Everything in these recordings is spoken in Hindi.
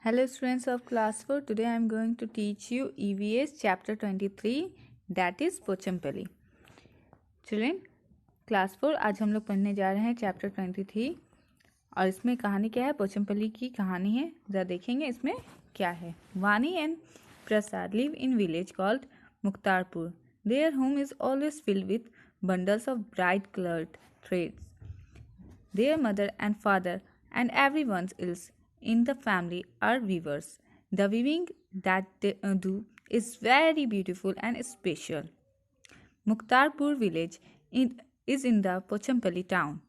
Hello students of class 4. Today I am going to teach you EVS chapter 23, that is Pochampally. Children, class 4 आज हम लोग पढ़ने जा रहे हैं चैप्टर 23 और इसमें कहानी क्या है? पोचमपल्ली की कहानी है। ज़रा देखेंगे इसमें क्या है। वानी and Prasad live in village called Muktarpur. Their home is always filled with bundles of bright colored threads. Their mother and father and everyone else in the family are weavers. The weaving that they do is very beautiful and special. Muktarpur village is in the Pochampally town,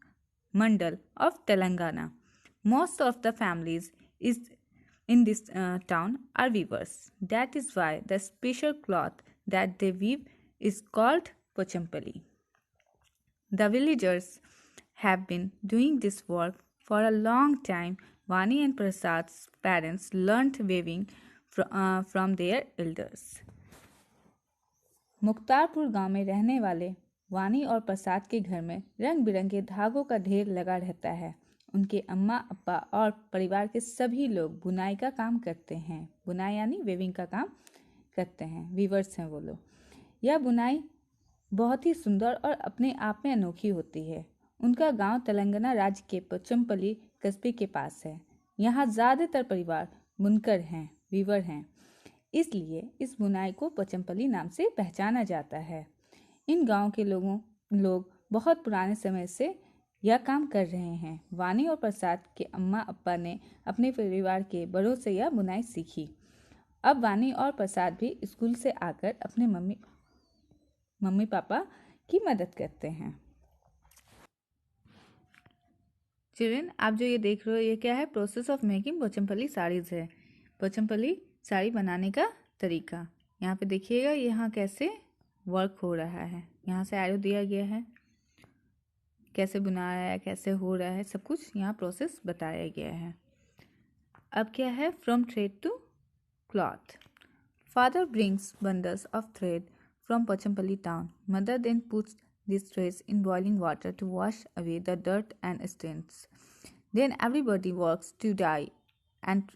Mandal of Telangana. Most of the families in this town are weavers. That is why the special cloth that they weave is called Pochampally. The villagers have been doing this work for a long time. Vani and Prasad's parents learnt weaving from their elders. मुक्तारपुर गांव में रहने वाले वानी और प्रसाद के घर में रंग बिरंगे धागों का ढेर लगा रहता है। उनके अम्मा अप्पा और परिवार के सभी लोग बुनाई का काम करते हैं। बुनाई यानी वेविंग का काम करते हैं। वीवर्स हैं वो लोग। यह बुनाई बहुत ही सुंदर और अपने आप में अनोखी होती है। उनका गांव तेलंगाना राज्य के पोचमपल्ली कस्बे के पास है। यहाँ ज़्यादातर परिवार बुनकर हैं, वीवर हैं। इसलिए इस बुनाई को पोचमपल्ली नाम से पहचाना जाता है। इन गांव के लोग बहुत पुराने समय से यह काम कर रहे हैं। वानी और प्रसाद के अम्मा अप्पा ने अपने परिवार के बड़ों से यह बुनाई सीखी। अब वानी और प्रसाद भी स्कूल से आकर अपने मम्मी पापा की मदद करते हैं। चिल्ड्रन, आप जो ये देख रहे हो ये क्या है? Process of making Pochampally saris है। पोचमपल्ली साड़ी बनाने का तरीका यहाँ पे देखिएगा। यहाँ कैसे वर्क हो रहा है, यहाँ से एरो दिया गया है, कैसे बुनाया है, कैसे हो रहा है, सब कुछ यहाँ प्रोसेस बताया गया है। अब क्या है? From thread to cloth. Father brings bundles of thread from Pochampally town. Mother then puts these threads in boiling water to wash away the dirt and stains. Then everybody works to dye and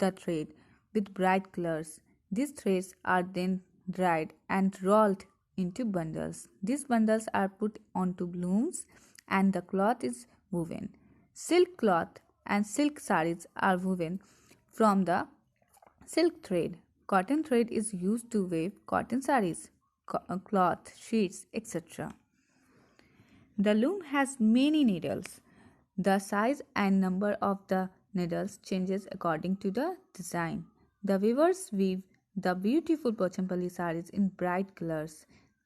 the thread with bright colors. These threads are then dried and rolled into bundles. These bundles are put onto looms and the cloth is woven. Silk cloth and silk sarees are woven from the silk thread. Cotton thread is used to weave cotton sarees, cloth, sheets, etc. The loom has many needles. The size and number of the needles changes according to the design. The weavers weave the beautiful Pochampally sarees in bright colors.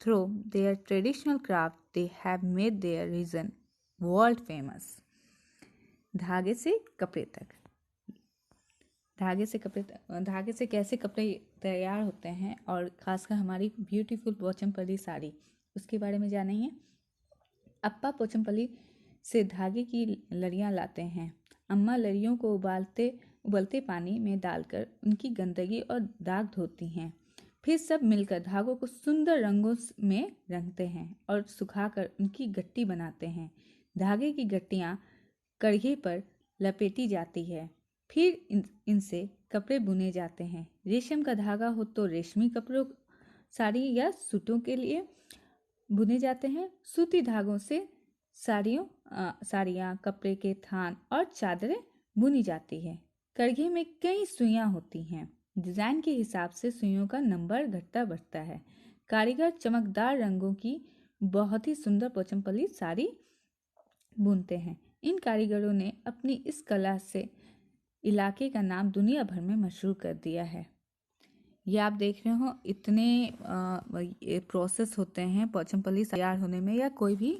Through their traditional craft, they have made their region world famous. धागे से कपड़े तक। धागे से कैसे कपड़े तैयार होते हैं और ख़ासकर हमारी ब्यूटीफुल पोचमपल्ली साड़ी, उसके बारे में जानेंगे। अप्पा पोचमपल्ली से धागे की लड़ियाँ लाते हैं। अम्मा लड़ियों को उबलते पानी में डालकर उनकी गंदगी और दाग धोती हैं। फिर सब मिलकर धागों को सुंदर रंगों में रंगते हैं और सुखाकर उनकी गट्टी बनाते हैं। धागे की गट्टियाँ कढ़े पर लपेटी जाती है। फिर इनसे कपड़े बुने जाते हैं। रेशम का धागा हो तो रेशमी कपड़ों, साड़ी या सूटों के लिए बुने जाते हैं। सूती धागों से साड़ियाँ, कपड़े के थान और चादरें बुनी जाती है। कड़घे में कई सुइयाँ होती हैं। डिजाइन के हिसाब से सुइयों का नंबर घटता बढ़ता है। कारीगर चमकदार रंगों की बहुत ही सुंदर पोचमपल्ली साड़ी बुनते हैं। इन कारीगरों ने अपनी इस कला से इलाके का नाम दुनिया भर में मशहूर कर दिया है। ये आप देख रहे हो, इतने प्रोसेस होते हैं पोचमपल्ली तैयार होने में या कोई भी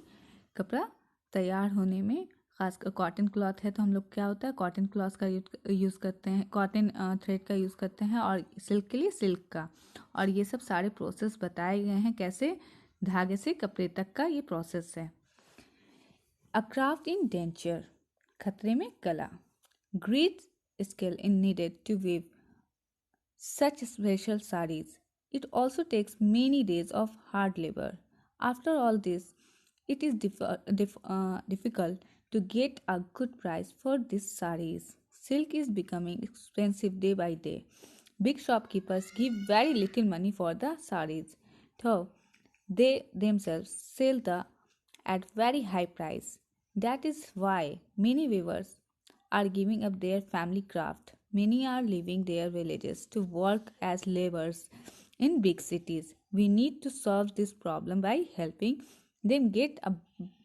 कपड़ा तैयार होने में। खासकर कॉटन क्लॉथ है तो हम लोग क्या होता है, कॉटन क्लॉथ का यूज़ करते हैं, कॉटन थ्रेड का यूज़ करते हैं, और सिल्क के लिए सिल्क का। और ये सब सारे प्रोसेस बताए गए हैं कैसे धागे से कपड़े तक का ये प्रोसेस है। अ क्राफ्ट इन डेंजर, खतरे में कला। Great skill is needed to weave such special sarees. It also takes many days of hard labor. After all this, it is difficult to get a good price for these sarees. Silk is becoming expensive day by day. Big shopkeepers give very little money for the sarees, though they themselves sell the at very high price. That is why many weavers are giving up their family craft. Many are leaving their villages to work as laborers in big cities. We need to solve this problem by helping them get a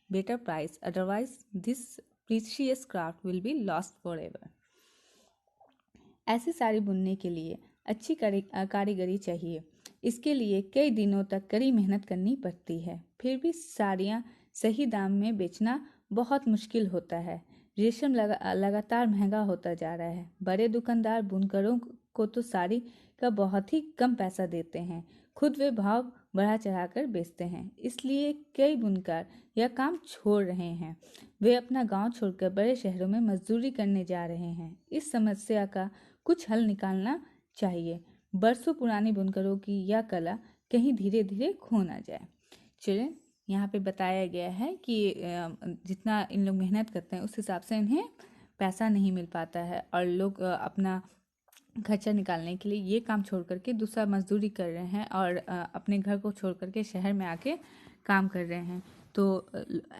better price. Otherwise, this precious craft will be lost forever. ऐसी साड़ी बुनने के लिए अच्छी कारीगरी चाहिए। इसके लिए कई दिनों तक कड़ी मेहनत करनी पड़ती है। फिर भी साड़ियाँ सही दाम में बेचना बहुत मुश्किल होता है। रेशम लगातार महंगा होता जा रहा है। बड़े दुकानदार बुनकरों को तो साड़ी का बहुत ही कम पैसा देते हैं। खुद वे भाव बढ़ा चढ़ाकर बेचते हैं। इसलिए कई बुनकर यह काम छोड़ रहे हैं। वे अपना गांव छोड़कर बड़े शहरों में मजदूरी करने जा रहे हैं। इस समस्या का कुछ हल निकालना चाहिए। बरसों पुरानी बुनकरों की यह कला कहीं धीरे धीरे खो ना जाए। चिल्ड्रन, यहाँ पे बताया गया है कि जितना इन लोग मेहनत करते हैं उस हिसाब से इन्हें पैसा नहीं मिल पाता है और लोग अपना खर्चा निकालने के लिए ये काम छोड़ करके दूसरा मजदूरी कर रहे हैं और अपने घर को छोड़ करके शहर में आके काम कर रहे हैं। तो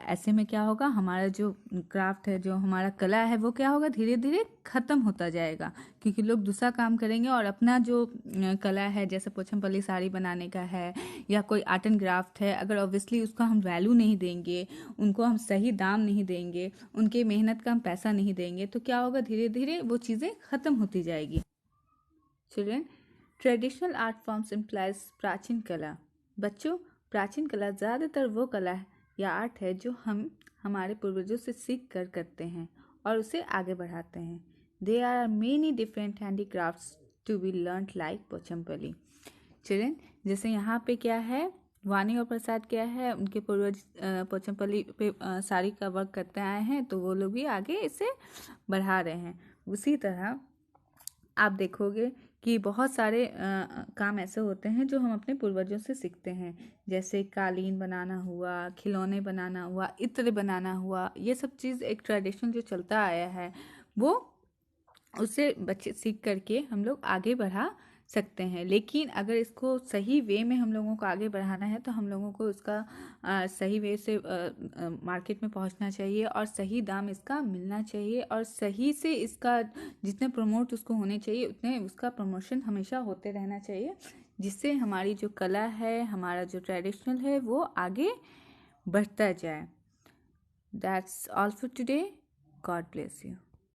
ऐसे में क्या होगा, हमारा जो क्राफ्ट है, जो हमारा कला है, वो क्या होगा, धीरे धीरे ख़त्म होता जाएगा, क्योंकि लोग दूसरा काम करेंगे और अपना जो कला है, जैसे पोछमपल्ली साड़ी बनाने का है या कोई आर्ट एंड क्राफ्ट है, अगर ऑब्वियसली उसका हम वैल्यू नहीं देंगे, उनको हम सही दाम नहीं देंगे, उनके मेहनत का हम पैसा नहीं देंगे, तो क्या होगा, धीरे धीरे वो चीज़ें ख़त्म होती जाएगी। Children, traditional art forms implies प्राचीन कला। बच्चों, प्राचीन कला ज़्यादातर वो कला है या आर्ट है जो हम हमारे पूर्वजों से सीख कर करते हैं और उसे आगे बढ़ाते हैं। There are many different handicrafts to be learned like Pochampally. Children, जैसे यहाँ पे क्या है, वानी और प्रसाद क्या है, उनके पूर्वज पोछमपल्ली पे साड़ी का वर्क करते आए हैं, तो वो लोग भी आगे इसे बढ़ा रहे हैं। उसी तरह आप देखोगे कि बहुत सारे काम ऐसे होते हैं जो हम अपने पूर्वजों से सीखते हैं, जैसे कालीन बनाना हुआ, खिलौने बनाना हुआ, इत्र बनाना हुआ। ये सब चीज़ एक ट्रेडिशन जो चलता आया है, वो उससे बच्चे सीख करके हम लोग आगे बढ़ा सकते हैं। लेकिन अगर इसको सही वे में हम लोगों को आगे बढ़ाना है तो हम लोगों को उसका सही वे से मार्केट में पहुंचना चाहिए और सही दाम इसका मिलना चाहिए और सही से इसका जितने प्रमोट उसको होने चाहिए उतने उसका प्रमोशन हमेशा होते रहना चाहिए, जिससे हमारी जो कला है, हमारा जो ट्रेडिशनल है, वो आगे बढ़ता जाए। That's all for today. God bless you.